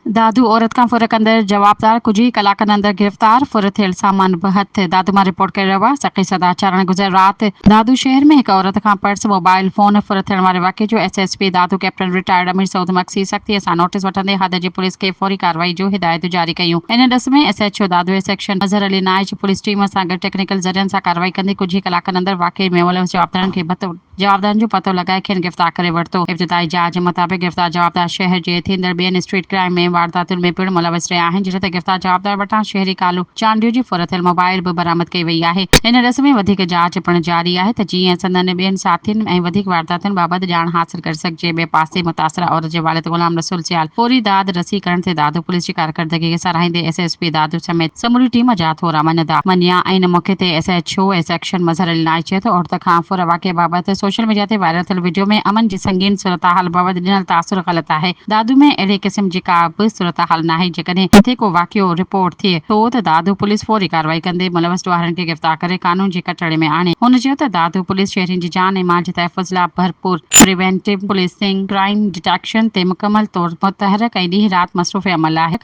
दादू औरत का फुर अंदर जवाबदार कुछ ही कलाकन अंदर गिरफ्तार फुर थियल सामान बहत दादू मां रिपोर्ट करे रहा सकी सदाचरण गुजर रात दादू शहर में एक औरत का पर्स मोबाइल फोन फुर थियल वारे वाक़े जो एसएसपी दादू कैप्टन रिटायर्ड अमीर सऊद मक्सी सख्ती सां नोटिस वठंदे हद जी पुलिस के फौरी कार्रवाई जो हिदायत जारी कयूं। इन ॾिस में SHO Dadu section Azhar Ali Naich police team सां गॾु टेक्निकल ज़रियनि सां कार्रवाई कंदी कुछ ही कलाकनि अंदर वाक़े में मुलविस जवाबदारनि जो पतो लगाए खेनि गिरफ़्तार करे वरितो। इब्तिदाई जांच मुताबिक़ गिरफ़्तार जवाबदार शहर जे थींदड़ ॿियनि स्ट्रीट क्राइम में वारदातुनि में पिणु मुलविस रहिया आहिनि जिन ते गिरफ़्तार जवाबदार वटां शहरी कालू चांडियो जी फुर थियल मोबाइल बि बरामद कई वई आहे। इन ॾिस में वधीक जांच पिणु जारी आहे त जीअं संदनि ॿियनि साथियुनि ऐं वधीक वारदातुनि बाबति ॼाण हासिल करे सघिजे। ॿिए पासे मुतासिरा औरत जे वालिद गुलाम रसूल सियाल फौरी दाद रसी करण ते दादू पुलिस जी कारकर्दगी खे सराहींदे एसएसपी दादू समेत समूरी टीम जा थोरा मञिया। इन मौक़े ते SHO section Mazhar Ali noise चए थो औरत खां फुर वाक़े बाबति सोशल मीडिया ते वायरल थियल वीडियो में अमन जी संगीन सूरतहाल बाबति ॾिनल तासुर ग़लति आहे। दादू में अहिड़े क़िस्म जी का बि सूरतहाल नाहे। जेकॾहिं किथे को वाक़ियो रिपोर्ट थिए थो त दादू पुलिस फौरी कार्रवाई कंदे मुलविस ॾोहारनि खे गिरफ़्तार करे कानून जी कटड़े में आणे। हुन चयो त दादू पुलिस शहरियुनि जी जान ऐं माल जे तहफ़ुज़ लाइ भरपूर प्रिवेंटिव पुलिसिंग क्राइम डिटेक्शन ते मुकमल तौर मुतहरक ऐं ॾींहुं राति मसरूफ़ अमल आहे।